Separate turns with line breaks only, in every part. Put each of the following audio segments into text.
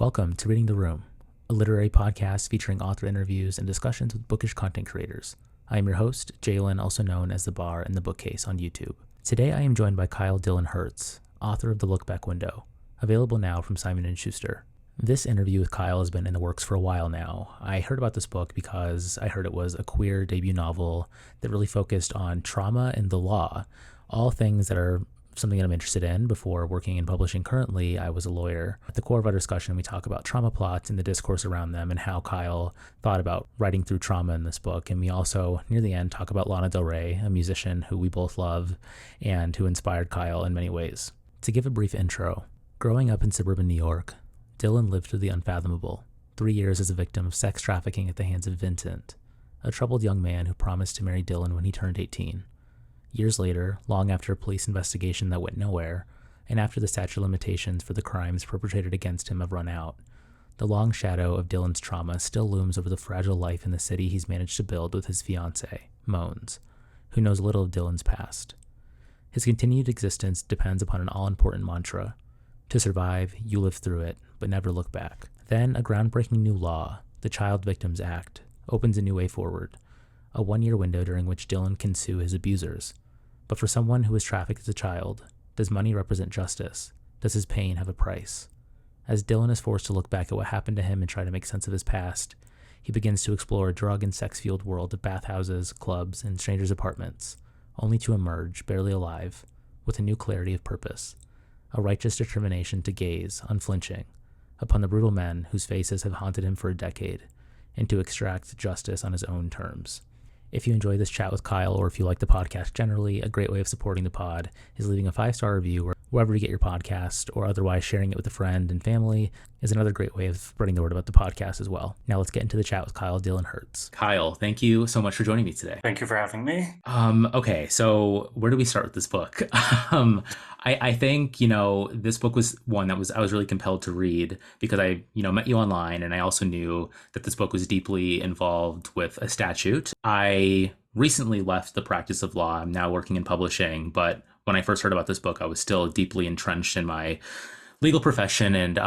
Welcome to Reading the Room, a literary podcast featuring author interviews and discussions with bookish content creators. I am your host, Jalen, also known as The Bar and the Bookcase on YouTube. Today I am joined by Dillon Hertz, author of The Lookback Window, available now from Simon & Schuster. This interview with Kyle has been in the works for a while now. I heard about this book because I heard it was a queer debut novel that really focused on trauma and the law, all things that are something that I'm interested in. Before working in publishing currently, I was a lawyer. At the core of our discussion, we talk about trauma plots and the discourse around them and how Kyle thought about writing through trauma in this book. And we also, near the end, talk about Lana Del Rey, a musician who we both love and who inspired Kyle in many ways. To give a brief intro, growing up in suburban New York, Dillon lived through the unfathomable, 3 years as a victim of sex trafficking at the hands of Vincent, a troubled young man who promised to marry Dillon when he turned 18. Years later, long after a police investigation that went nowhere, and after the statute of limitations for the crimes perpetrated against him have run out, the long shadow of Dillon's trauma still looms over the fragile life in the city he's managed to build with his fiancée, Moans, who knows little of Dillon's past. His continued existence depends upon an all-important mantra: to survive, you live through it, but never look back. Then, a groundbreaking new law, the Child Victims Act, opens a new way forward, a 1-year window during which Dillon can sue his abusers. But for someone who was trafficked as a child, does money represent justice? Does his pain have a price? As Dillon is forced to look back at what happened to him and try to make sense of his past, he begins to explore a drug and sex-fueled world of bathhouses, clubs, and strangers' apartments, only to emerge, barely alive, with a new clarity of purpose, a righteous determination to gaze, unflinching, upon the brutal men whose faces have haunted him for a decade, and to extract justice on his own terms. If you enjoy this chat with Kyle, or if you like the podcast generally, a great way of supporting the pod is leaving a 5-star review wherever you get your podcast, or otherwise sharing it with a friend and family is another great way of spreading the word about the podcast as well. Now let's get into the chat with Dillon Hertz. Kyle, thank you so much for joining me today.
Thank you for having me.
Okay, so where do we start with this book? I think, this book was one that I was really compelled to read because I, met you online, and I also knew that this book was deeply involved with a statute. I recently left the practice of law. I'm now working in publishing, but when I first heard about this book, I was still deeply entrenched in my legal profession, and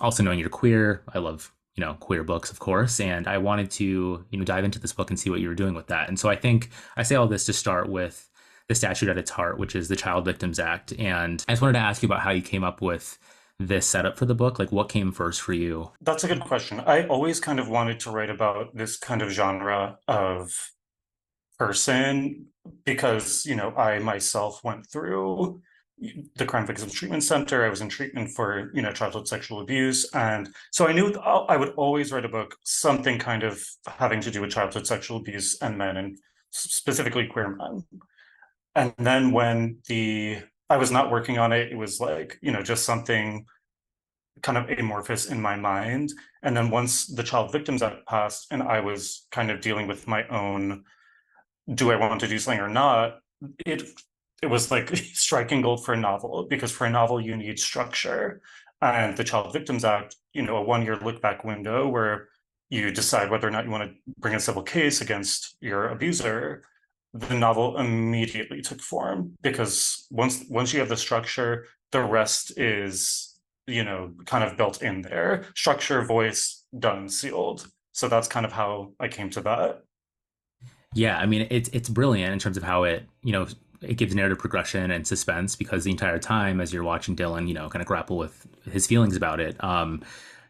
also knowing you're queer, I love queer books, of course, and I wanted to dive into this book and see what you were doing with that. And so I think I say all this to start with the statute at its heart, which is the Child Victims Act. And I just wanted to ask you about how you came up with this setup for the book. Like, what came first for you?
That's a good question. I always kind of wanted to write about this kind of genre of person because, I myself went through the Crime Victims Treatment Center. I was in treatment for, childhood sexual abuse. And so I knew I would always write a book, something kind of having to do with childhood sexual abuse and men, and specifically queer men. And then when I was not working on it, it was like, just something kind of amorphous in my mind. And then once the Child Victims Act passed and I was kind of dealing with my own, do I want to do something or not? It was like striking gold for a novel, because for a novel you need structure. And the Child Victims Act, a 1-year look back window where you decide whether or not you want to bring a civil case against your abuser. The novel immediately took form, because once you have the structure, the rest is, kind of built in there. Structure, voice, done, sealed. So that's kind of how I came to that.
Yeah, I mean, it's brilliant in terms of how it, it gives narrative progression and suspense, because the entire time as you're watching Dillon, kind of grapple with his feelings about it,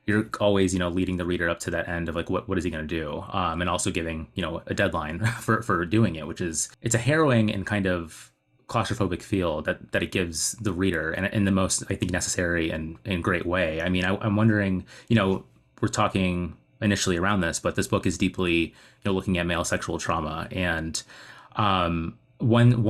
you're always, leading the reader up to that end of like, what is he going to do? And also giving, a deadline for doing it, it's a harrowing and kind of claustrophobic feel that it gives the reader, and in the most, I think, necessary and great way. I mean, I'm wondering, we're talking initially around this, but this book is deeply, looking at male sexual trauma. And one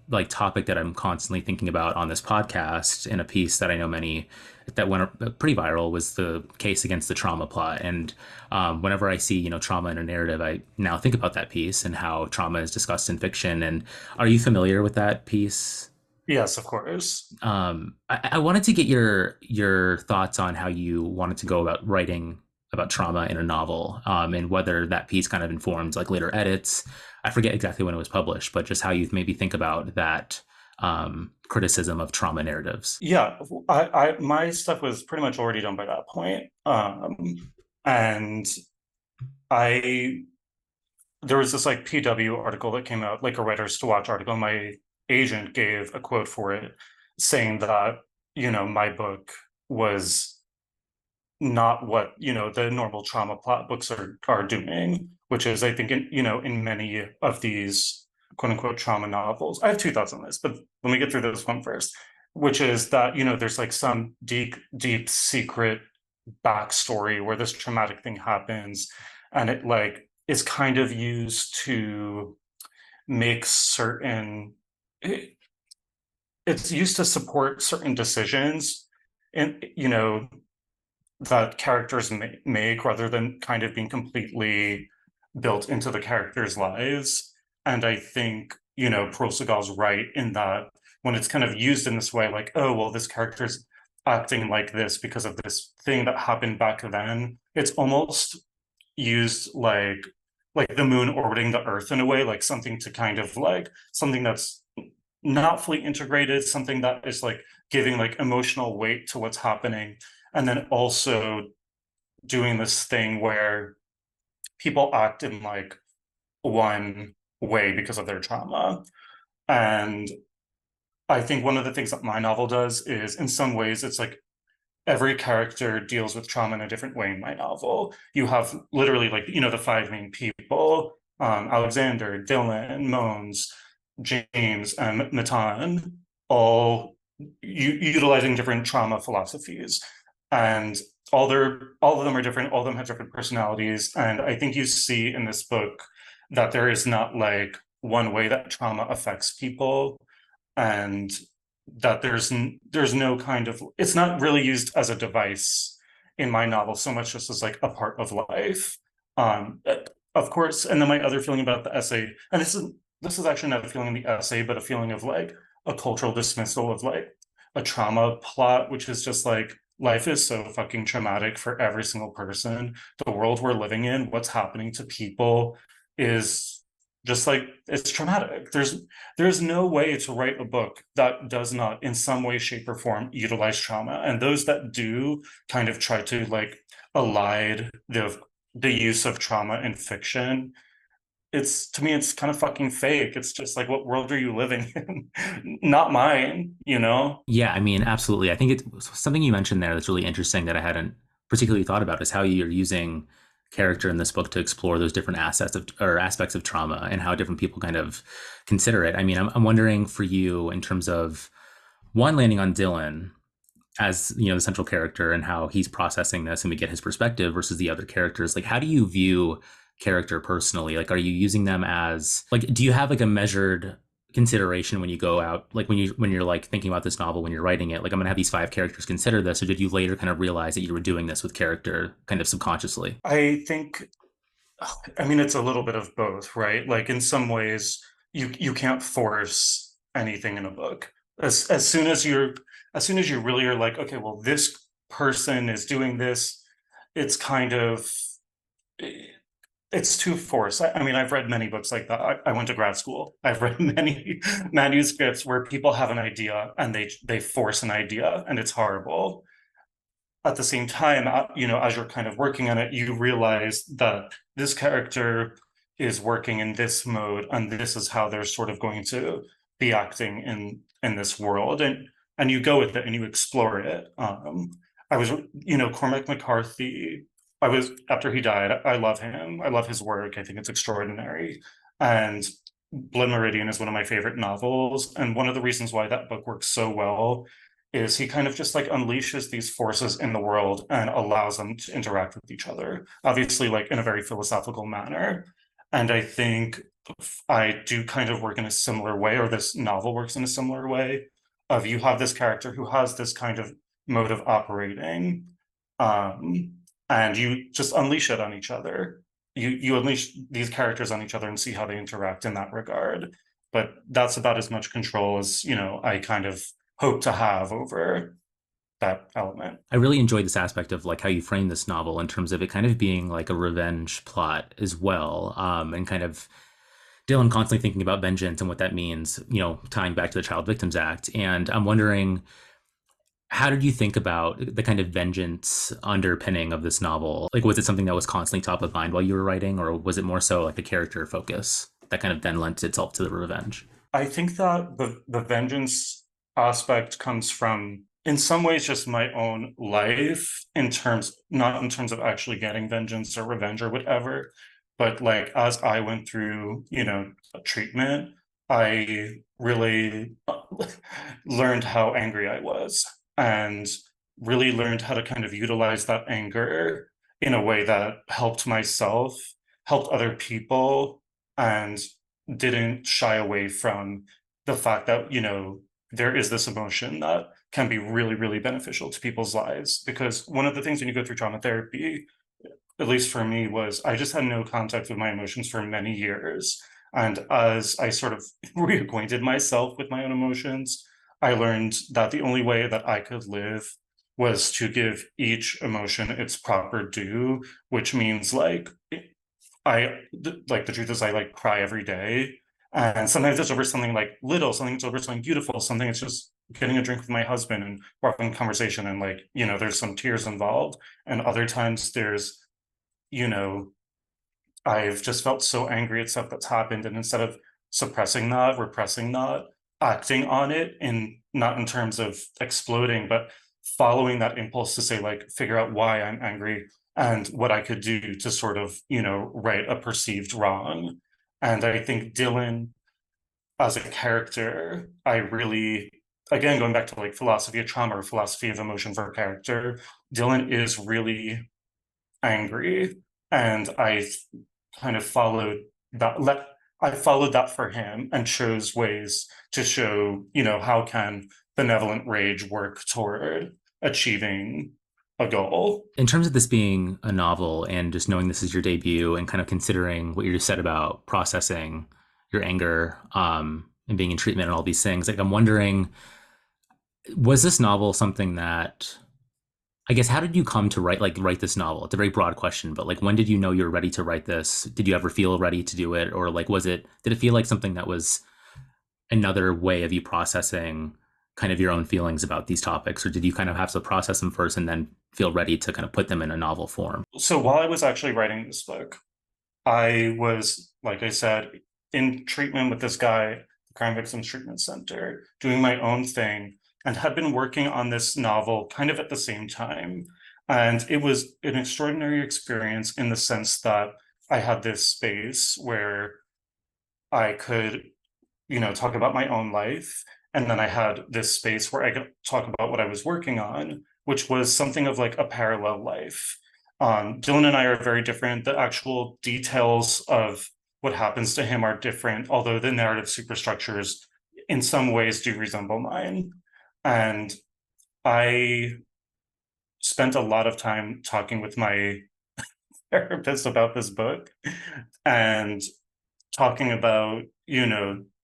like topic that I'm constantly thinking about on this podcast, in a piece that I know many that went pretty viral, was the case against the trauma plot. And whenever I see, trauma in a narrative, I now think about that piece and how trauma is discussed in fiction. And are you familiar with that piece?
Yes, of course.
I wanted to get your thoughts on how you wanted to go about writing about trauma in a novel, and whether that piece kind of informed like later edits. I forget exactly when it was published, but just how you maybe think about that criticism of trauma narratives.
Yeah, my stuff was pretty much already done by that point. And I there was this like PW article that came out, like a Writers to Watch article. My agent gave a quote for it saying that, my book was not what, the normal trauma plot books are doing, which is, I think, in many of these quote unquote trauma novels. I have two thoughts on this, but let me get through this one first, which is that, there's like some deep secret backstory where this traumatic thing happens, and it like is kind of used to make certain it's used to support certain decisions, and that characters make, rather than kind of being completely built into the characters' lives. And I think, Pearl Segal's right in that when it's kind of used in this way, like, oh, well, this character's acting like this because of this thing that happened back then, it's almost used like the moon orbiting the earth in a way, like something to kind of like something that's not fully integrated, something that is like giving like emotional weight to what's happening, and then also doing this thing where people act in like one way because of their trauma. And I think one of the things that my novel does is, in some ways, it's like every character deals with trauma in a different way in my novel. You have literally like, the five main people, Alexander, Dillon, Mons, James, and Matan, all utilizing different trauma philosophies. And all of them are different, all of them have different personalities. And I think you see in this book that there is not like one way that trauma affects people, and that there's no kind of, it's not really used as a device in my novel so much just as like a part of life. um of course. And then my other feeling about the essay, and this is actually not a feeling in the essay, but a feeling of like a cultural dismissal of like a trauma plot, which is just like, life is so fucking traumatic for every single person. The world we're living in, what's happening to people, is just like, it's traumatic. There's no way to write a book that does not in some way, shape, or form utilize trauma, and those that do kind of try to like elide the use of trauma in fiction. It's, to me, it's kind of fucking fake. It's just like, what world are you living in? Not mine.
Yeah, I mean, absolutely. I think it's something you mentioned there that's really interesting that I hadn't particularly thought about is how you're using character in this book to explore those different assets of or aspects of trauma and how different people kind of consider it. I mean, I'm wondering for you in terms of one landing on Dillon as the central character and how he's processing this and we get his perspective versus the other characters. Like, how do you view character personally? Like, are you using them as like, do you have like a measured consideration when you go out, like when you're like thinking about this novel, when you're writing it, like, I'm gonna have these five characters consider this, or did you later kind of realize that you were doing this with character kind of subconsciously?
I think, I mean, it's a little bit of both, right? Like, in some ways, you can't force anything in a book. As soon as you really are like, okay, well, this person is doing this, it's kind of, it's too forced. I mean, I've read many books like that. I went to grad school. I've read many manuscripts where people have an idea and they force an idea, and it's horrible. At the same time, as you're kind of working on it, you realize that this character is working in this mode, and this is how they're sort of going to be acting in this world, and you go with it and you explore it. I was, Cormac McCarthy. I was, after he died, I love him. I love his work. I think it's extraordinary. And Blood Meridian is one of my favorite novels. And one of the reasons why that book works so well is he kind of just like unleashes these forces in the world and allows them to interact with each other, obviously, like in a very philosophical manner. And I think I do kind of work in a similar way, or this novel works in a similar way, of you have this character who has this kind of mode of operating, um, and you just unleash it on each other. You unleash these characters on each other and see how they interact in that regard. But that's about as much control as, I kind of hope to have over that element.
I really enjoyed this aspect of like how you frame this novel in terms of it kind of being like a revenge plot as well, and kind of Dillon constantly thinking about vengeance and what that means, tying back to the Child Victims Act. And I'm wondering, how did you think about the kind of vengeance underpinning of this novel? Like, was it something that was constantly top of mind while you were writing, or was it more so like a character focus that kind of then lent itself to the revenge?
I think that the vengeance aspect comes from, in some ways, just my own life, in terms, not in terms of actually getting vengeance or revenge or whatever, but like as I went through, treatment, I really learned how angry I was, and really learned how to kind of utilize that anger in a way that helped myself, helped other people, and didn't shy away from the fact that, there is this emotion that can be really, really beneficial to people's lives. Because one of the things when you go through trauma therapy, at least for me, was I just had no contact with my emotions for many years. And as I sort of reacquainted myself with my own emotions, I learned that the only way that I could live was to give each emotion its proper due, which means like like the truth is I like cry every day. And sometimes it's over something like little, something it's over something beautiful, something it's just getting a drink with my husband and we're having a conversation and like, there's some tears involved. And other times there's, you know, I've just felt so angry at stuff that's happened. And instead of suppressing that, repressing that, acting on it, in not in terms of exploding, but following that impulse to say, like, figure out why I'm angry and what I could do to sort of, right a perceived wrong. And I think Dillon, as a character, I really, again, going back to like philosophy of trauma or philosophy of emotion for a character, Dillon is really angry. And I kind of followed that I followed that for him and chose ways to show, how can benevolent rage work toward achieving a goal.
In terms of this being a novel and just knowing this is your debut and kind of considering what you just said about processing your anger, and being in treatment and all these things, like I'm wondering, was this novel something that, I guess, how did you come to write this novel? It's a very broad question, but like when did you know you were ready to write this? Did you ever feel ready to do it? Or like did it feel like something that was another way of you processing kind of your own feelings about these topics? Or did you kind of have to process them first and then feel ready to kind of put them in a novel form?
So while I was actually writing this book, I was, like I said, in treatment with this guy, the Crime Victims Treatment Center, doing my own thing, and had been working on this novel kind of at the same time. And it was an extraordinary experience in the sense that I had this space where I could, talk about my own life. And then I had this space where I could talk about what I was working on, which was something of like a parallel life. Dylan and I are very different. The actual details of what happens to him are different, although the narrative superstructures in some ways do resemble mine. And I spent a lot of time talking with my therapist about this book and talking about,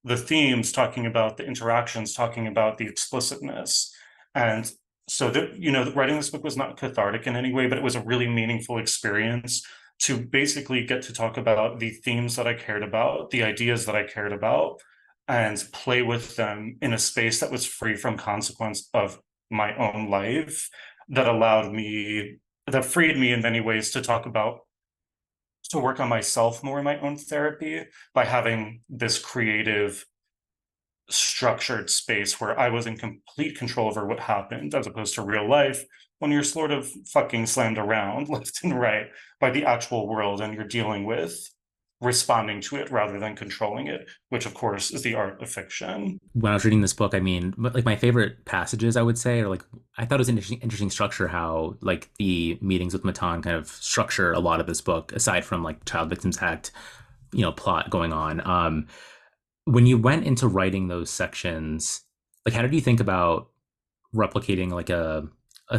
the themes, talking about the interactions, talking about the explicitness. And so that, writing this book was not cathartic in any way, but it was a really meaningful experience to basically get to talk about the themes that I cared about, the ideas that I cared about, and play with them in a space that was free from consequence of my own life, that freed me in many ways to talk about, to work on myself more in my own therapy by having this creative, structured space where I was in complete control over what happened, as opposed to real life when you're sort of fucking slammed around left and right by the actual world and you're dealing with responding to it rather than controlling it, which of course is the art of fiction.
When I was reading this book, I mean, like my favorite passages, I would say, are like, I thought it was an interesting structure how like the meetings with Matan kind of structure a lot of this book, aside from like Child Victims Act, plot going on. When you went into writing those sections, like how did you think about replicating like a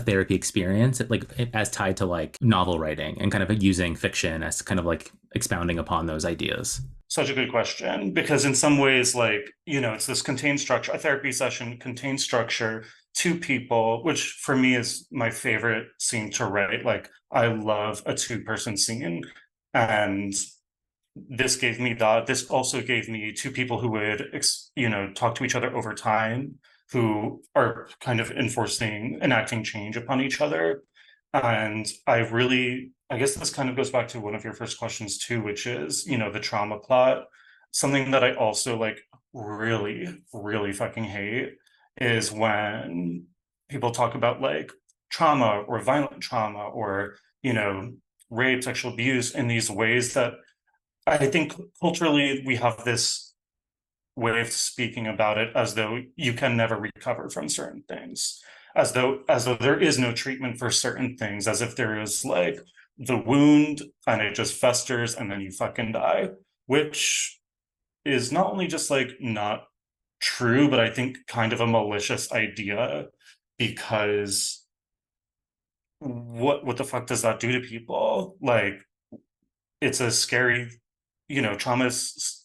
therapy experience, like as tied to like novel writing and kind of using fiction as kind of like expounding upon those ideas?
Such a good question, because in some ways, like, it's this contained structure, a therapy session contains structure, two people, which for me is my favorite scene to write. Like, I love a two-person scene. And this gave me that. This also gave me two people who would, talk to each other over time, who are kind of enacting change upon each other. And I guess this kind of goes back to one of your first questions too, which is, the trauma plot. Something that I also like really, really fucking hate is when people talk about like trauma or violent trauma or, rape, sexual abuse in these ways that I think culturally we have this way of speaking about it as though you can never recover from certain things, as though there is no treatment for certain things, as if there is like the wound and it just festers and then you fucking die, which is not only just like not true, but I think kind of a malicious idea because what the fuck does that do to people? Like it's a scary, trauma is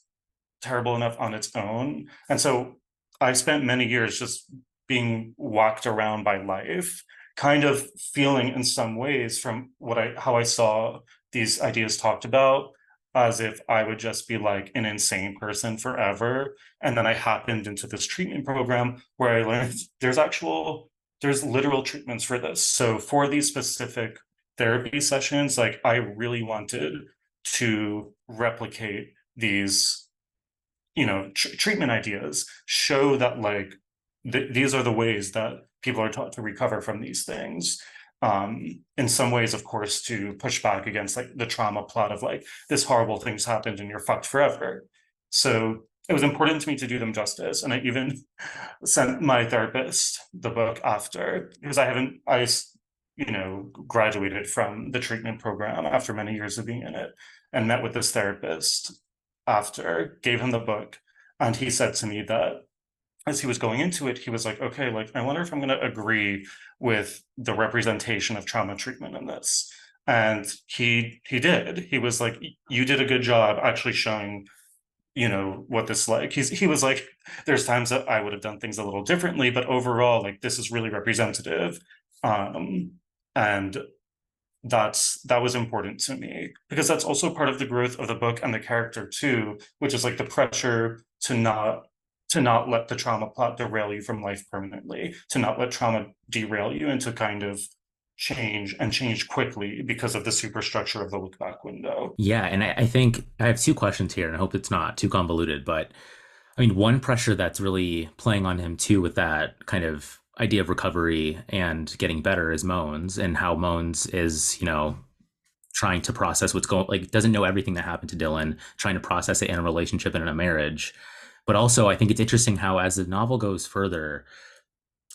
terrible enough on its own. And so I spent many years just being walked around by life, kind of feeling in some ways from how I saw these ideas talked about as if I would just be like an insane person forever. And then I happened into this treatment program where I learned there's literal treatments for this. So for these specific therapy sessions, like I really wanted to replicate these treatment ideas, show that like these are the ways that people are taught to recover from these things, in some ways of course to push back against like the trauma plot of like this horrible thing's happened and you're fucked forever. So it was important to me to do them justice, and I even sent my therapist the book after, because I graduated from the treatment program after many years of being in it, and met with this therapist after, gave him the book, and he said to me that as he was going into it, he was like, okay, like I wonder if I'm going to agree with the representation of trauma treatment in this. And he did. He was like, you did a good job actually showing what this like. He was like, there's times that I would have done things a little differently, but overall like this is really representative. And that was important to me because that's also part of the growth of the book and the character too, which is like the pressure to not let the trauma plot derail you from life permanently, to not let trauma derail you, and to kind of change quickly because of the superstructure of the look back window.
Yeah, and I think I have two questions here, and I hope it's not too convoluted. But I mean, one pressure that's really playing on him too with that kind of idea of recovery and getting better is Moans, and how Moans is, trying to process what's going, like doesn't know everything that happened to Dillon, trying to process it in a relationship and in a marriage. But also, I think it's interesting how as the novel goes further,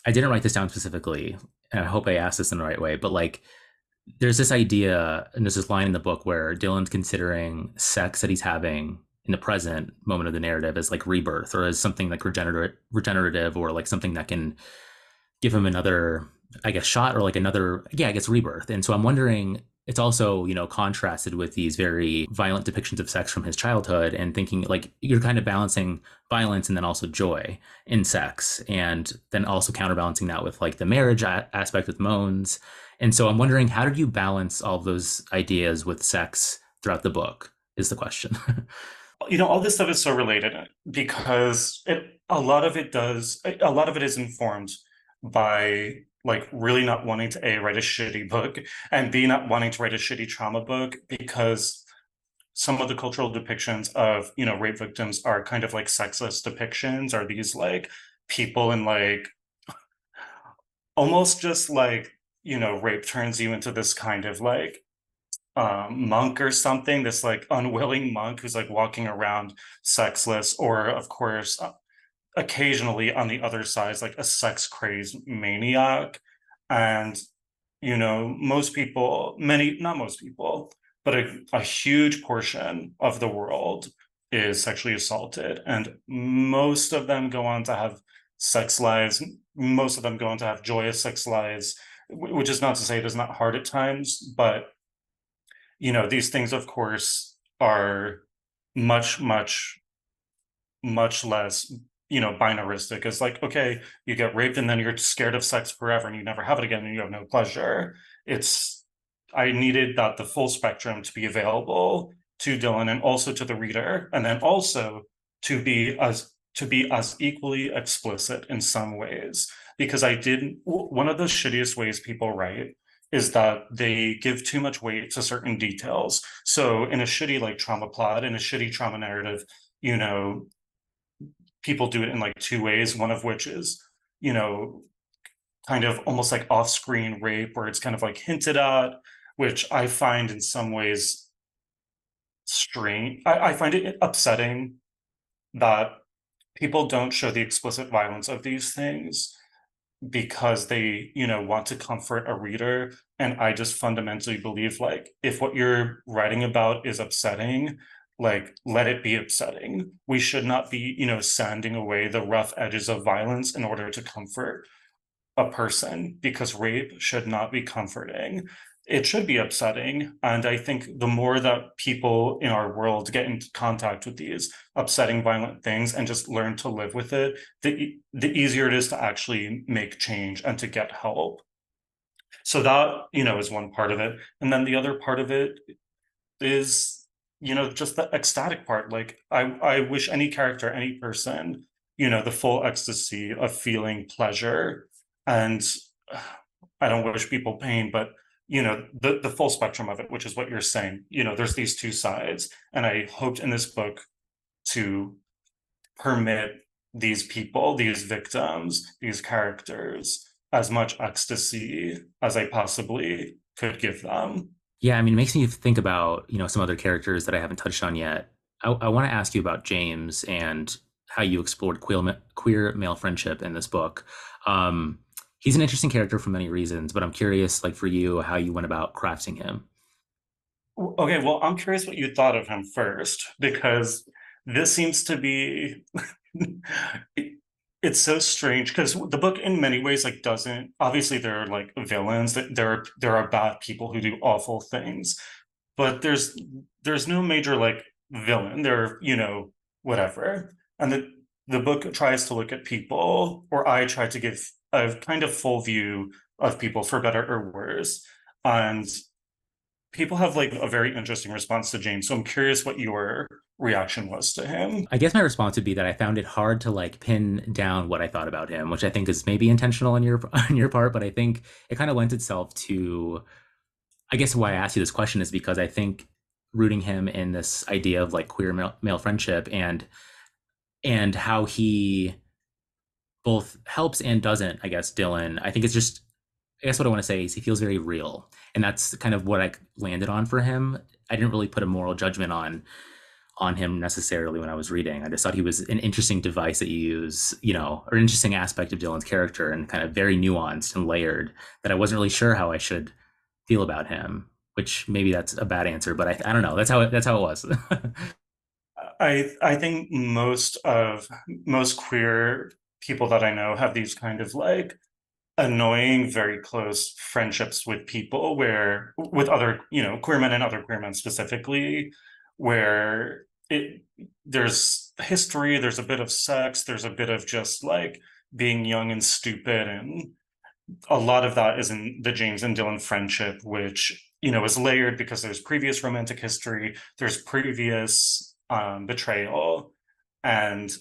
I didn't write this down specifically, and I hope I asked this in the right way, but like there's this idea and there's this line in the book where Dillon's considering sex that he's having in the present moment of the narrative as like rebirth, or as something like regenerative, or like something that can give him another, I guess, shot, or like another, yeah, I guess rebirth. And so I'm wondering, it's also, contrasted with these very violent depictions of sex from his childhood, and thinking like you're kind of balancing violence and then also joy in sex, and then also counterbalancing that with like the marriage aspect with Moans. And so I'm wondering, how did you balance all of those ideas with sex throughout the book is the question.
All this stuff is so related because a lot of it is informed by like really not wanting to write a shitty book, and B, not wanting to write a shitty trauma book, because some of the cultural depictions of rape victims are kind of like sexist depictions, are these like people in like almost just like rape turns you into this kind of like monk or something, this like unwilling monk who's like walking around sexless, or of course occasionally on the other side like a sex crazed maniac. And most people, not most people, but a huge portion of the world is sexually assaulted, and most of them go on to have sex lives. Most of them go on to have joyous sex lives, which is not to say it is not hard at times, but these things of course are much, much, much less binaristic. It's like, okay, you get raped and then you're scared of sex forever and you never have it again and you have no pleasure. I needed that the full spectrum to be available, to Dillon and also to the reader, and then also to be as equally explicit in some ways. Because one of the shittiest ways people write is that they give too much weight to certain details. So in a shitty like trauma plot, in a shitty trauma narrative, you know, people do it in like two ways, one of which is, you know, kind of almost like off-screen rape where it's kind of like hinted at, which I find in some ways strange. I find it upsetting that people don't show the explicit violence of these things because they, want to comfort a reader. And I just fundamentally believe like if what you're writing about is upsetting, like let it be upsetting. We should not be, sanding away the rough edges of violence in order to comfort a person, because rape should not be comforting. It should be upsetting. And I think the more that people in our world get into contact with these upsetting, violent things and just learn to live with it, the easier it is to actually make change and to get help. So that, is one part of it. And then the other part of it is, just the ecstatic part. Like I wish any character, any person, the full ecstasy of feeling pleasure. And I don't wish people pain, but the full spectrum of it, which is what you're saying. There's these two sides. And I hoped in this book to permit these people, these victims, these characters, as much ecstasy as I possibly could give them.
Yeah, I mean, it makes me think about, some other characters that I haven't touched on yet. I want to ask you about James and how you explored queer male friendship in this book. He's an interesting character for many reasons, but I'm curious, like for you, how you went about crafting him.
Okay, well, I'm curious what you thought of him first, because this seems to be it's so strange because the book in many ways like doesn't, obviously there are like villains, that there are bad people who do awful things, but there's no major like villain. There, whatever. And the book tries to look at people, or I try to give a kind of full view of people, for better or worse. And people have like a very interesting response to James. So I'm curious what your reaction was to him.
I guess my response would be that I found it hard to like pin down what I thought about him, which I think is maybe intentional on your on your part, but I think it kind of lends itself to, I guess why I asked you this question is because I think rooting him in this idea of like queer male friendship and how he both helps and doesn't, I guess, Dillon. I think it's just, I guess what I want to say is he feels very real. And that's kind of what I landed on for him. I didn't really put a moral judgment on him necessarily when I was reading. I just thought he was an interesting device that you use, or an interesting aspect of Dillon's character and kind of very nuanced and layered that I wasn't really sure how I should feel about him, which maybe that's a bad answer, but I don't know. That's how it was.
I think most queer people that I know have these kind of like annoying, very close friendships with people, where with other, queer men and other queer men specifically, where there's history, there's a bit of sex, there's a bit of just like being young and stupid, and a lot of that is in the James and Dillon friendship, which is layered because there's previous romantic history, there's previous betrayal, and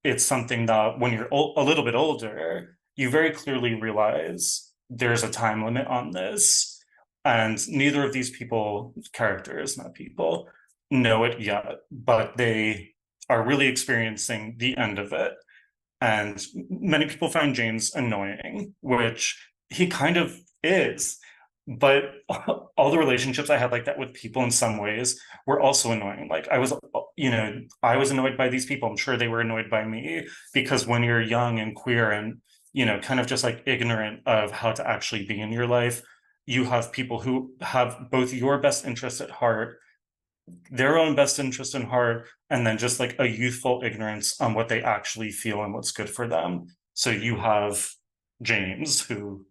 it's something that when you're a little bit older, you very clearly realize there's a time limit on this, and neither of these characters, not people, know it yet, but they are really experiencing the end of it. And many people find James annoying, which he kind of is. But all the relationships I had like that with people in some ways were also annoying. Like I was annoyed by these people. I'm sure they were annoyed by me, because when you're young and queer and, kind of just like ignorant of how to actually be in your life, you have people who have both your best interest at heart, their own best interest in heart, and then just like a youthful ignorance on what they actually feel and what's good for them. So you have James, who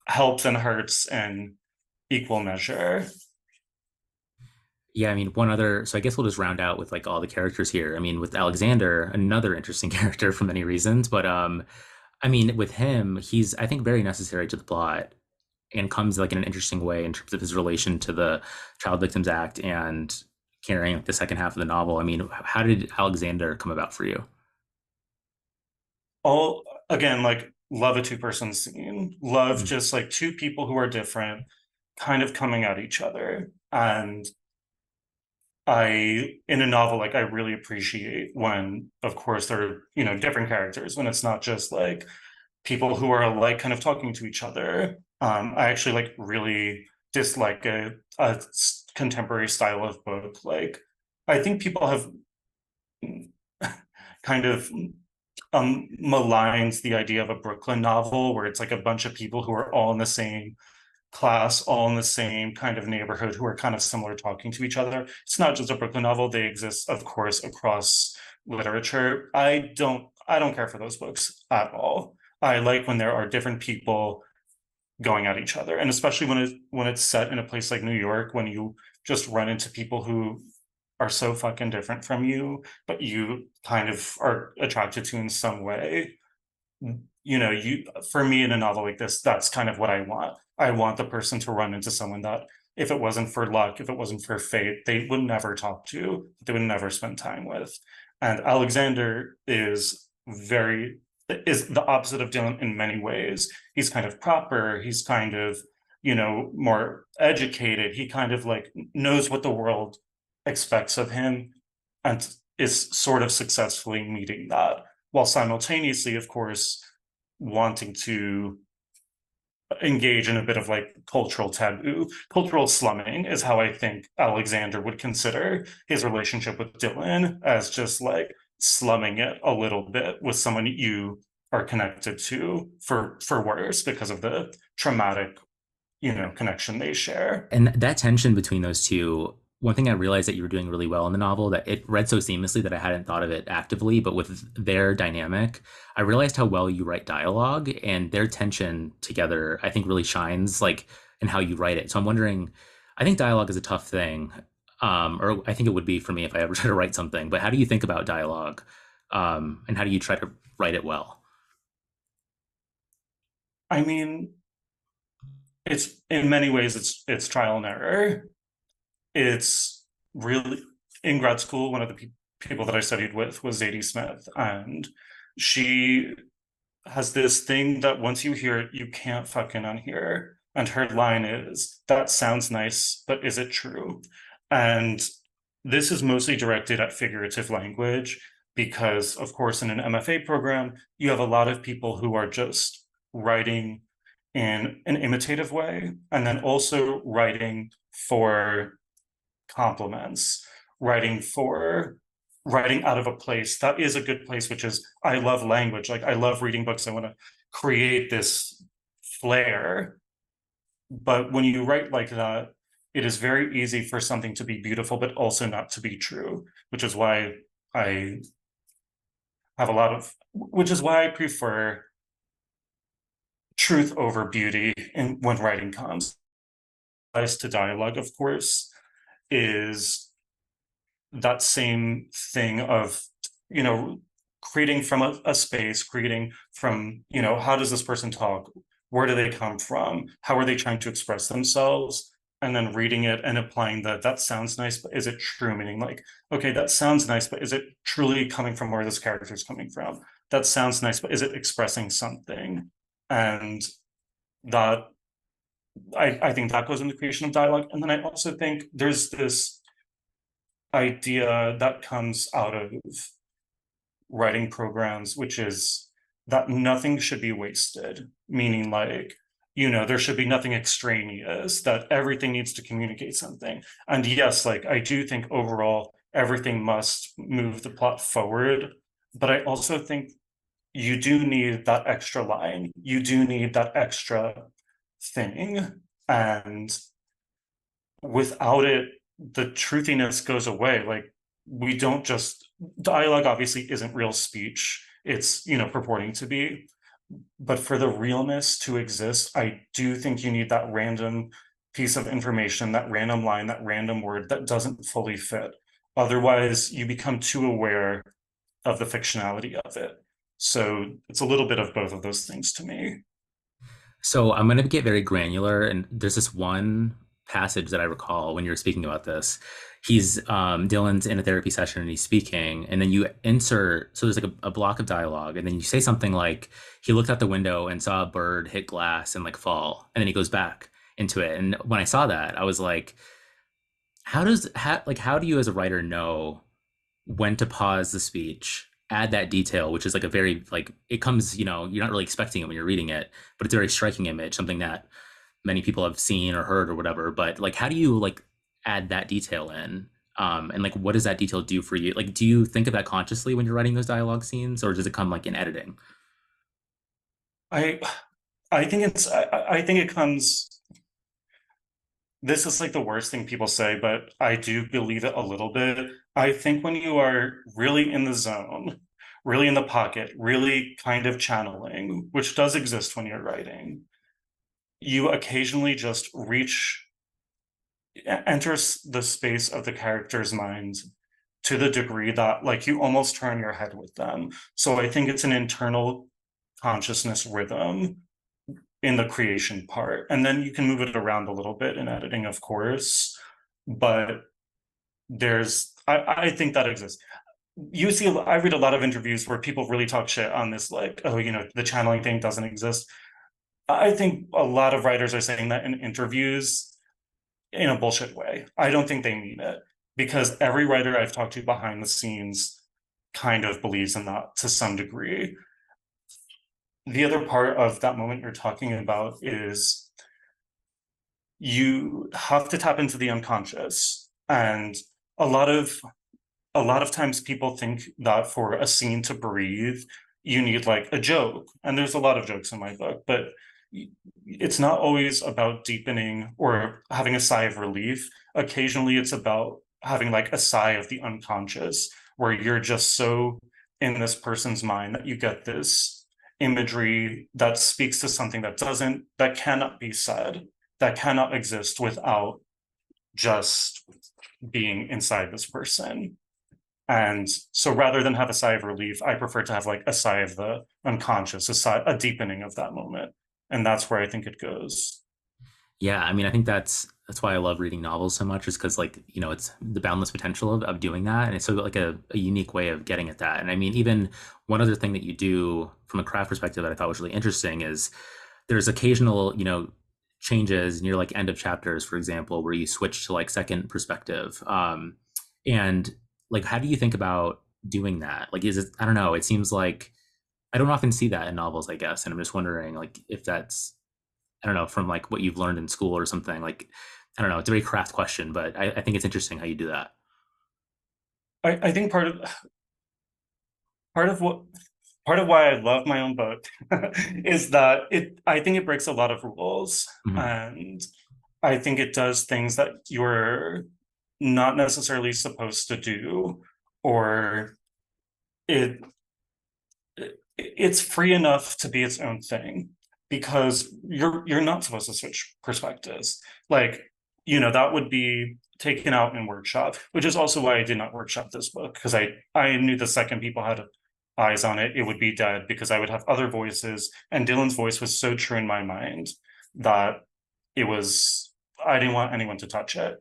helps and hurts in equal measure.
Yeah, I mean, so I guess we'll just round out with like all the characters here. I mean, with Alexander, another interesting character for many reasons, but I mean, with him, he's I think very necessary to the plot and comes like in an interesting way in terms of his relation to the Child Victims Act and carrying like, the second half of the novel. I mean, how did Alexander come about for you?
All again, like love a two-person scene, love
Mm.
just like two people who are different, kind of coming at each other. And in a novel, like I really appreciate when, of course, there are, different characters, when it's not just like people who are alike kind of talking to each other. I actually like really dislike a contemporary style of book. Like, I think people have kind of maligns the idea of a Brooklyn novel where it's like a bunch of people who are all in the same class, all in the same kind of neighborhood, who are kind of similar talking to each other. It's not just a Brooklyn novel. They exist, of course, across literature. I don't care for those books at all. I like when there are different people going at each other, and especially when it's set in a place like New York, when you just run into people who are so fucking different from you, but you kind of are attracted to in some way. You for me in a novel like this, that's kind of what I want. I want the person to run into someone that, if it wasn't for luck, if it wasn't for fate, they would never talk to, they would never spend time with. And Alexander is the opposite of Dylan in many ways. He's kind of proper, he's kind of, more educated, he kind of like knows what the world expects of him and is sort of successfully meeting that, while simultaneously, of course, wanting to engage in a bit of like cultural taboo. Cultural slumming is how I think Alexander would consider his relationship with Dylan, as just like slumming it a little bit with someone you are connected to, for worse, because of the traumatic, connection they share.
And that tension between those two, one thing I realized that you were doing really well in the novel, that it read so seamlessly that I hadn't thought of it actively, but with their dynamic, I realized how well you write dialogue, and their tension together, I think really shines like in how you write it. So I'm wondering, I think dialogue is a tough thing. Or I think it would be for me if I ever try to write something, but how do you think about dialogue? And how do you try to write it well?
I mean, it's in many ways it's trial and error. It's really, in grad school, one of the people that I studied with was Zadie Smith, and she has this thing that once you hear it, you can't fucking unhear. And her line is, "That sounds nice, but is it true?" And this is mostly directed at figurative language because, of course, in an MFA program, you have a lot of people who are just writing in an imitative way and then also writing for compliments, writing out of a place that is a good place, which is, I love language. Like, I love reading books. I want to create this flair. But when you write like that, it is very easy for something to be beautiful, but also not to be true, I which is why I prefer truth over beauty when writing comes. As to dialogue, of course, is that same thing of, you know creating from a space, creating from, how does this person talk, where do they come from, how are they trying to express themselves, and then reading it and applying that sounds nice, but is it true, meaning like, okay, that sounds nice, but is it truly coming from where this character is coming from? That sounds nice, but is it expressing something? And that, I think that goes in the creation of dialogue. And then I also think there's this idea that comes out of writing programs, which is that nothing should be wasted, meaning like, there should be nothing extraneous, that everything needs to communicate something. And yes, like I do think overall everything must move the plot forward, but I also think you do need that extra line, you do need that extra thing, and without it, the truthiness goes away. Like, we don't just dialogue obviously isn't real speech. It's, purporting to be. But for the realness to exist, I do think you need that random piece of information, that random line, that random word that doesn't fully fit. Otherwise, you become too aware of the fictionality of it. So it's a little bit of both of those things to me.
So I'm going to get very granular, and there's this one passage that I recall when you were speaking about this. He's Dylan's in a therapy session and he's speaking, and then you insert. So there's like a block of dialogue, and then you say something like, "He looked out the window and saw a bird hit glass and like fall," and then he goes back into it. And when I saw that, I was like, how do you as a writer know when to pause the speech, add that detail, which is like a very like it comes, you're not really expecting it when you're reading it, but it's a very striking image, something that many people have seen or heard or whatever. But like, how do you like add that detail in? And like, what does that detail do for you? Like, do you think of that consciously when you're writing those dialogue scenes, or does it come like in editing?
I I think I think it comes. This is like the worst thing people say, but I do believe it a little bit. I think when you are really in the zone, really in the pocket, really kind of channeling, which does exist when you're writing, you occasionally just enter the space of the character's mind to the degree that like you almost turn your head with them. So I think it's an internal consciousness rhythm in the creation part. And then you can move it around a little bit in editing, of course. But I think that exists. I read a lot of interviews where people really talk shit on this, like, oh, the channeling thing doesn't exist. I think a lot of writers are saying that in interviews in a bullshit way. I don't think they mean it because every writer I've talked to behind the scenes kind of believes in that to some degree. The other part of that moment you're talking about is you have to tap into the unconscious. And a lot of a lot of times people think that for a scene to breathe, you need like a joke. And there's a lot of jokes in my book, but it's not always about deepening or having a sigh of relief. Occasionally it's about having like a sigh of the unconscious, where you're just so in this person's mind that you get this imagery that speaks to something that cannot be said, that cannot exist without just being inside this person. And so rather than have a sigh of relief, I prefer to have like a sigh of the unconscious, a deepening of that moment. And that's where I think it goes.
Yeah, I mean, I think that's why I love reading novels so much, is because like, it's the boundless potential of doing that. And it's so like a unique way of getting at that. And I mean, even one other thing that you do from a craft perspective that I thought was really interesting is there's occasional, changes near like end of chapters, for example, where you switch to like second perspective. And like, how do you think about doing that? Like, is it, I don't know, it seems like I don't often see that in novels, I guess. And I'm just wondering like if that's, I don't know, from like what you've learned in school or something. Like, I don't know, it's a very craft question, but I think it's interesting how you do that.
I think part of what part of why I love my own book is that I think it breaks a lot of rules.
Mhm.
And I think it does things that you're not necessarily supposed to do, or it it's free enough to be its own thing because you're not supposed to switch perspectives. Like, that would be taken out in workshop, which is also why I did not workshop this book, because I knew the second people had eyes on it, it would be dead, because I would have other voices, and Dylan's voice was so true in my mind that it was I didn't want anyone to touch it.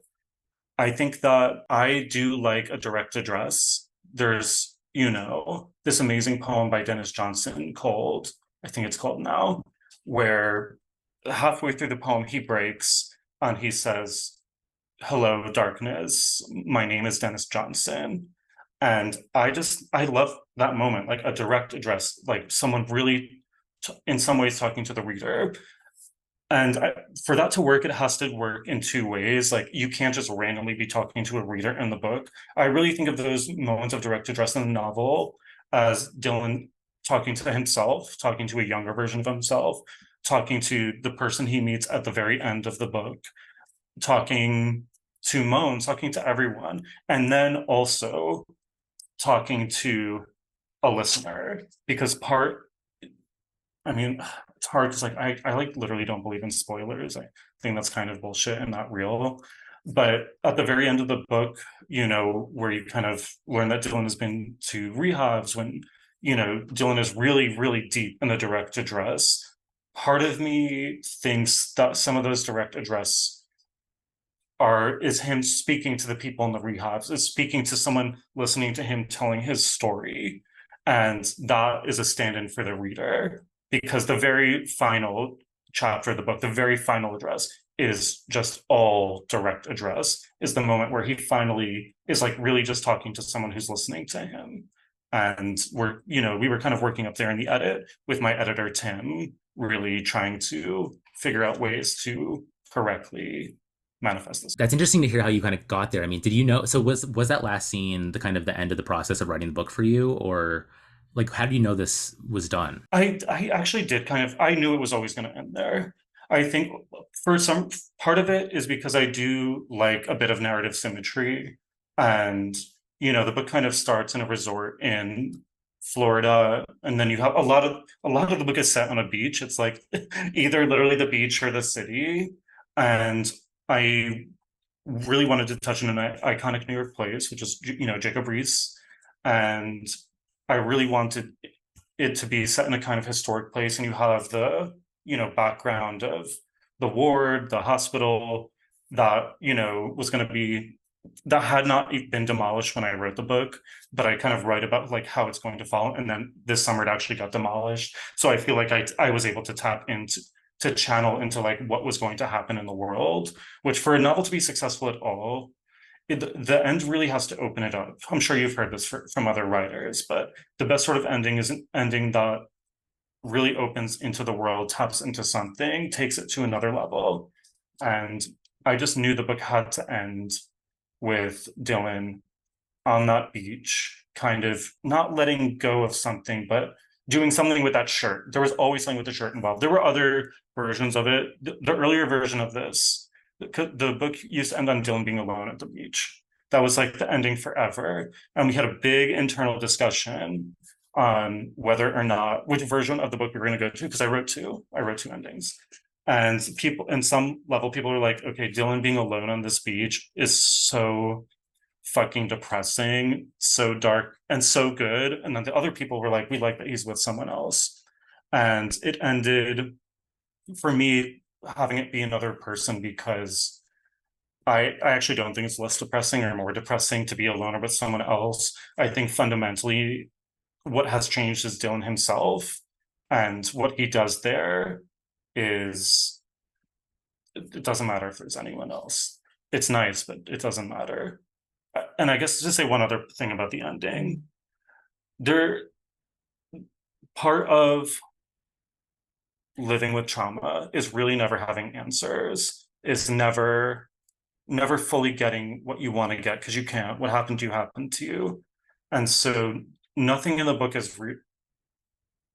I think that I do like a direct address. There's, this amazing poem by Dennis Johnson called, I think it's called Now, where halfway through the poem he breaks and he says, "Hello, darkness. My name is Dennis Johnson." And I love that moment, like a direct address, like someone really, in some ways, talking to the reader. And for that to work, it has to work in two ways. Like, you can't just randomly be talking to a reader in the book. I really think of those moments of direct address in the novel as Dylan talking to himself, talking to a younger version of himself, talking to the person he meets at the very end of the book, talking to Moan, talking to everyone, and then also talking to a listener. Because I mean, it's hard because like I like literally don't believe in spoilers. I think that's kind of bullshit and not real. But at the very end of the book, where you kind of learn that Dylan has been to rehabs, when Dylan is really, really deep in the direct address part of me thinks that some of those direct address are is him speaking to the people in the rehabs, is speaking to someone listening to him telling his story. And that is a stand-in for the reader because the very final chapter of the book, the very final address is just all direct address, is the moment where he finally is like really just talking to someone who's listening to him. And we were kind of working up there in the edit with my editor, Tim, really trying to figure out ways to correctly manifest this.
That's interesting to hear how you kind of got there. I mean, did you know? So was that last scene the kind of the end of the process of writing the book for you, or like how do you know this was done?
I actually did kind of, I knew it was always going to end there. I think for some part of it is because I do like a bit of narrative symmetry. And, the book kind of starts in a resort in Florida, and then you have a lot of the book is set on a beach. It's like either literally the beach or the city. And I really wanted to touch on an iconic New York place, which is, Jacob Riis. And I really wanted it to be set in a kind of historic place. And you have the, background of the ward, the hospital that, was going to be, that had not been demolished when I wrote the book, but I kind of write about like how it's going to fall. And then this summer it actually got demolished. So I feel like I was able to tap into to channel into like what was going to happen in the world, which for a novel to be successful at all, the end really has to open it up. I'm sure you've heard this from other writers, but the best sort of ending is an ending that really opens into the world, taps into something, takes it to another level. And I just knew the book had to end with Dillon on that beach, kind of not letting go of something, but doing something with that shirt. There was always something with the shirt involved. There were other versions of it. The earlier version of this, the book used to end on Dillon being alone at the beach. That was like the ending forever. And we had a big internal discussion on whether or not, which version of the book we were going to go to, because I wrote two endings. And people, in some level, people were like, okay, Dillon being alone on this beach is so fucking depressing, so dark, and so good. And then the other people were like, we like that he's with someone else. And it ended for me having it be another person because I actually don't think it's less depressing or more depressing to be alone or with someone else. I think fundamentally what has changed is Dillon himself, and what he does there is it doesn't matter if there's anyone else. It's nice, but it doesn't matter. And I guess to say one other thing about the ending, there part of living with trauma is really never having answers, is never fully getting what you want to get because you can't. What happened to you happened to you. And so nothing in the book is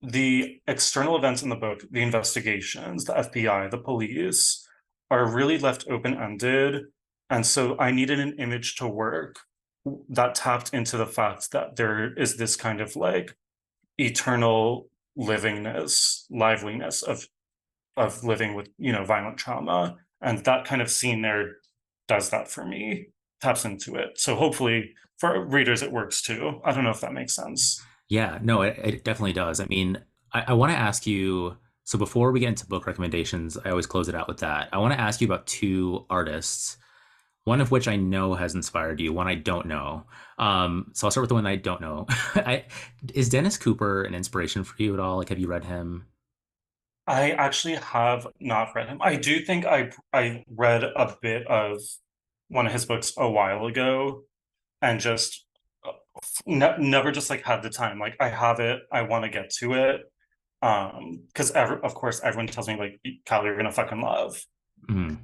the external events in the book, the investigations, the FBI, the police are really left open-ended. And so I needed an image to work that tapped into the fact that there is this kind of like eternal livingness, liveliness of living with, violent trauma. And that kind of scene there does that for me, taps into it. So hopefully for readers, it works too. I don't know if that makes sense.
Yeah, no, it definitely does. I mean, I want to ask you, so before we get into book recommendations, I always close it out with that. I want to ask you about two artists, one of which I know has inspired you, one I don't know. So I'll start with the one I don't know. Is Dennis Cooper an inspiration for you at all? Like, have you read him?
I actually have not read him. I do think I read a bit of one of his books a while ago and just never just like had the time. Like I have it, I want to get to it. Because of course everyone tells me like, Kyle, you're gonna fucking love.
Mhm.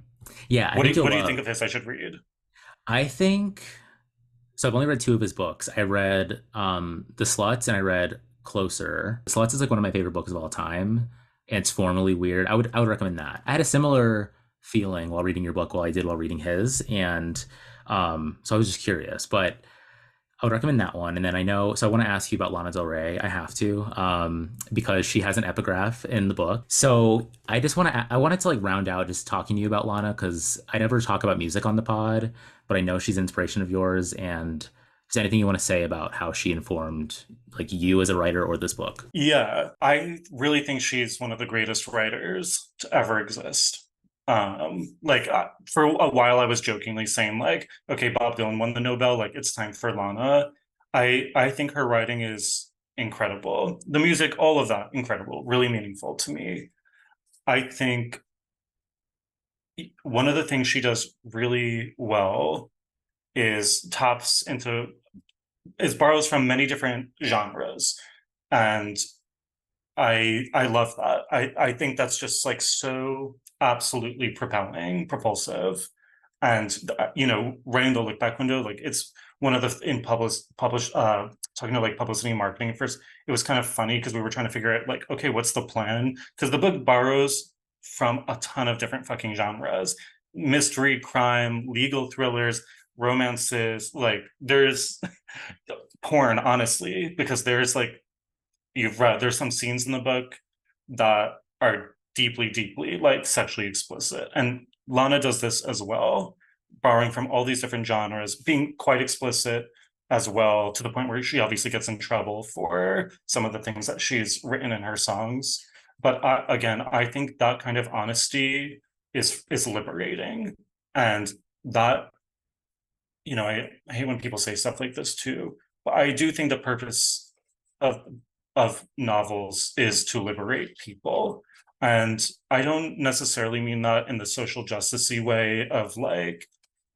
Yeah, I
What do
think
you
you'll
what do you
love.
think of this? I should read.
I think so. I've only read two of his books. I read The Sluts and I read Closer. Sluts is like one of my favorite books of all time. And it's formally weird. I would recommend that. I had a similar feeling while reading your book while I did while reading his. And so I was just curious. But I would recommend that one. And then I know, so I want to ask you about Lana Del Rey. I have to, because she has an epigraph in the book. So I just I wanted to like round out just talking to you about Lana because I never talk about music on the pod, but I know she's an inspiration of yours. And Is there anything you want to say about how she informed like you as a writer or this book?
Yeah, I really think she's one of the greatest writers to ever exist. For a while, I was jokingly saying like, okay, Bob Dylan won the Nobel, like it's time for Lana. I think her writing is incredible. The music, all of that, incredible, really meaningful to me. I think one of the things she does really well is taps into is borrows from many different genres, and I love that. I think that's just like so absolutely propulsive, and writing the look back window, like it's one of the in published talking to like publicity and marketing at first. It was kind of funny because we were trying to figure out like, okay, what's the plan? Because the book borrows from a ton of different fucking genres: mystery, crime, legal thrillers, romances. Like there's porn, honestly, because there's like you've read, there's some scenes in the book that are deeply, deeply like sexually explicit. And Lana does this as well, borrowing from all these different genres, being quite explicit as well, to the point where she obviously gets in trouble for some of the things that she's written in her songs. But again, I think that kind of honesty is liberating. And that, I hate when people say stuff like this too, but I do think the purpose of novels is to liberate people. And I don't necessarily mean that in the social justicey way of like,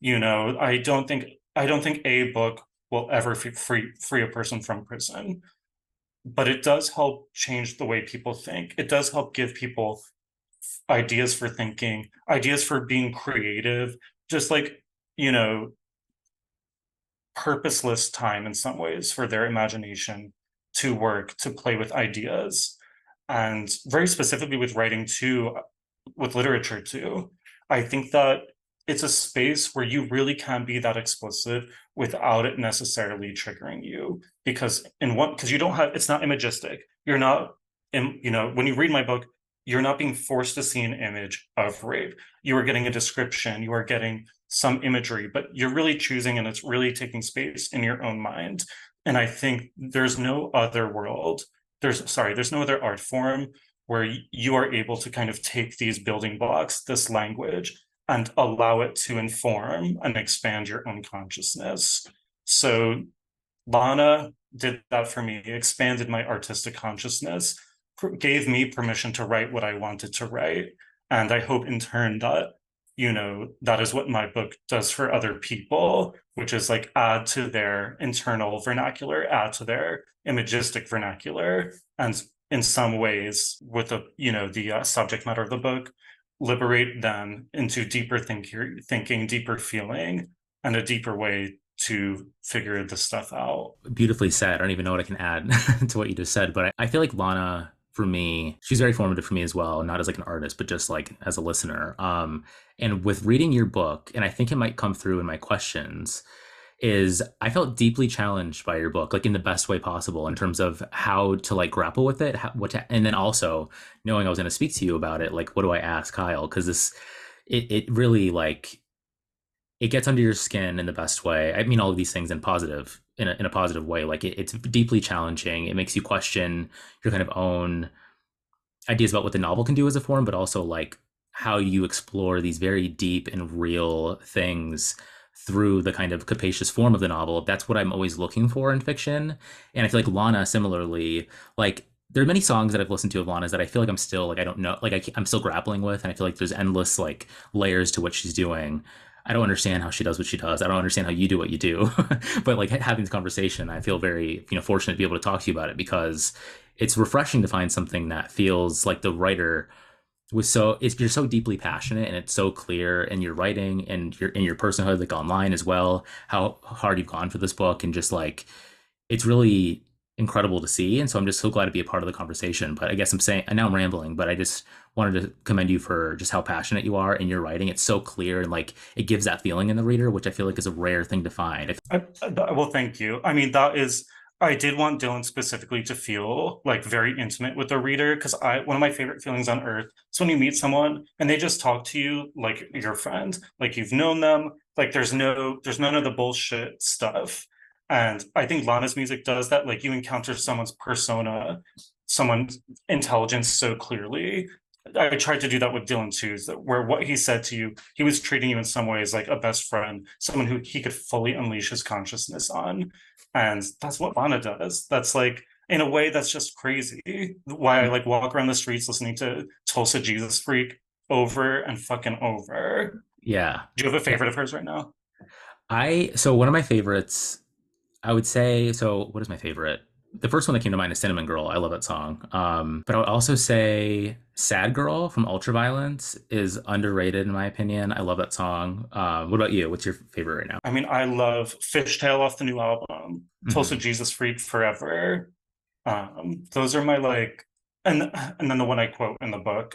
I don't think a book will ever free a person from prison, but it does help change the way people think. It does help give people ideas for thinking, ideas for being creative, just like, you know, purposeless time in some ways for their imagination to work, to play with ideas. And very specifically with writing too, with literature too, I think that it's a space where you really can be that explicit without it necessarily triggering you. Because you don't have, it's not imagistic. You're not, when you read my book, you're not being forced to see an image of rape. You are getting a description, you are getting some imagery, but you're really choosing, and it's really taking space in your own mind. And I think there's no other world, there's no other art form where you are able to kind of take these building blocks, this language, and allow it to inform and expand your own consciousness. So Lana did that for me, expanded my artistic consciousness, gave me permission to write what I wanted to write. And I hope in turn that, that is what my book does for other people, which is like add to their internal vernacular, add to their imagistic vernacular. And in some ways, with the subject matter of the book, liberate them into deeper thinking, deeper feeling, and a deeper way to figure this stuff out.
Beautifully said. I don't even know what I can add to what you just said, but I feel like Lana, for me, she's very formative for me as well, not as like an artist, but just like as a listener. And with reading your book, and I think it might come through in my questions, is I felt deeply challenged by your book, like in the best way possible, in terms of how to like grapple with it, and then also knowing I was going to speak to you about it, like what do I ask Kyle? Because it really like it gets under your skin in the best way. I mean, all of these things in a positive way. Like it's deeply challenging. It makes you question your kind of own ideas about what the novel can do as a form, but also like how you explore these very deep and real things through the kind of capacious form of the novel. That's what I'm always looking for in fiction. And I feel like Lana, similarly, like there are many songs that I've listened to of Lana's that I feel like I'm still like, I don't know, like I'm still grappling with. And I feel like there's endless like layers to what she's doing. I don't understand how she does what she does. I don't understand how you do what you do. But like having this conversation, I feel very, fortunate to be able to talk to you about it, because it's refreshing to find something that feels like the writer you're so deeply passionate, and it's so clear in your writing and your personhood, like online as well, how hard you've gone for this book, and just like it's really incredible to see. And so I'm just so glad to be a part of the conversation. But I guess I know I'm rambling, but I just wanted to commend you for just how passionate you are in your writing. It's so clear, and like it gives that feeling in the reader, which I feel like is a rare thing to find.
Well, thank you. I mean, I did want Dillon specifically to feel like very intimate with the reader, because one of my favorite feelings on earth is when you meet someone and they just talk to you like your friend, like you've known them, like there's none of the bullshit stuff. And I think Lana's music does that. Like you encounter someone's persona, someone's intelligence so clearly. I tried to do that with Dillon too, is that where what he said to you, he was treating you in some ways like a best friend, someone who he could fully unleash his consciousness on. And that's what Lana does. That's like in a way that's just crazy. Why I like walk around the streets listening to Tulsa Jesus Freak over and fucking over.
Yeah.
Do you have a
Yeah.
favorite of hers right now?
So one of my favorites, I would say, so what is my favorite? The first one that came to mind is Cinnamon Girl. I love that song. But I would also say Sad Girl from Ultraviolence is underrated in my opinion. I love that song. What about you? What's your favorite right now?
I mean, I love Fishtail off the new album, Tulsa
Hmm.
Jesus Freak Forever. Those are my like, and then the one I quote in the book,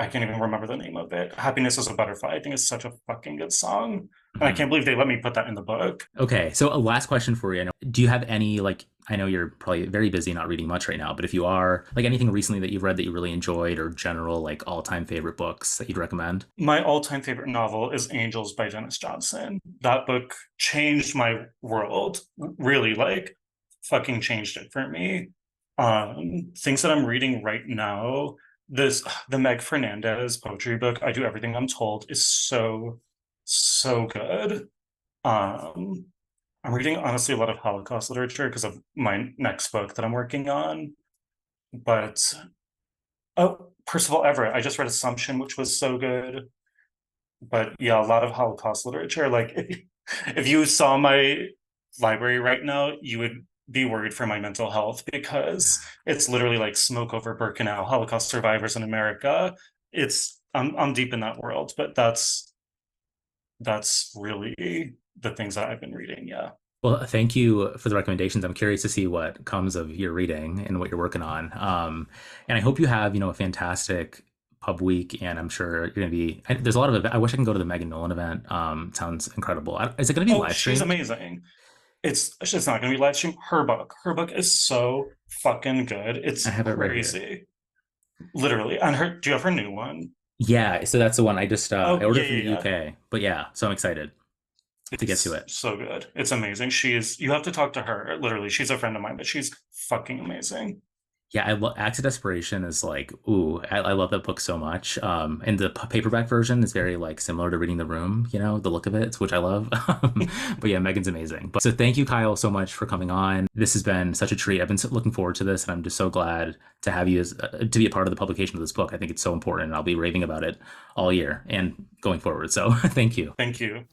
I can't even remember the name of it. Happiness is a Butterfly. I think it's such a fucking good song. And I
Hmm.
can't believe they let me put that in the book.
Okay, so a last question for you. Do you have any, like, I know you're probably very busy not reading much right now, but if you are, like, anything recently that you've read that you really enjoyed or general, like, all-time favorite books that you'd recommend?
My all-time favorite novel is Angels by Dennis Johnson. That book changed my world, really, like fucking changed it for me. Things that I'm reading right now, this the Meg Fernandez poetry book, I Do Everything I'm Told, is so good. Um, I'm reading honestly a lot of Holocaust literature because of my next book that I'm working on. But oh, Percival Everett, I just read Assumption, which was so good. But yeah, a lot of Holocaust literature. Like if you saw my library right now, you would be worried for my mental health because it's literally like smoke over Birkenau, Holocaust survivors in America. I'm deep in that world, but that's really the things that I've been reading. Yeah.
Well, thank you for the recommendations. I'm curious to see what comes of your reading and what you're working on. And I hope you have, a fantastic pub week. And I'm sure you're going to be, there's a lot of, I wish I can go to the Megan Nolan event. Sounds incredible. Is it going to be
Oh,
live
she's
streamed?
amazing. It's not gonna be live stream. Her book is so fucking good.
I
It's
have it right here.
crazy. Literally. And her do you have her new one?
Yeah. So that's the one I
Oh
ordered
yeah,
from
yeah,
the
yeah.
UK, but yeah, so I'm excited to get to
It's
it.
so good. It's amazing. You have to talk to her. Literally, she's a friend of mine, but she's fucking amazing.
Yeah, Acts of Desperation is like, ooh, I love that book so much. And the paperback version is very like similar to Reading the Room, the look of it, which I love. But yeah, Megan's amazing. But so thank you, Kyle, so much for coming on. This has been such a treat. I've been looking forward to this, and I'm just so glad to have you to be a part of the publication of this book. I think it's so important, and I'll be raving about it all year and going forward. So thank you.
Thank you.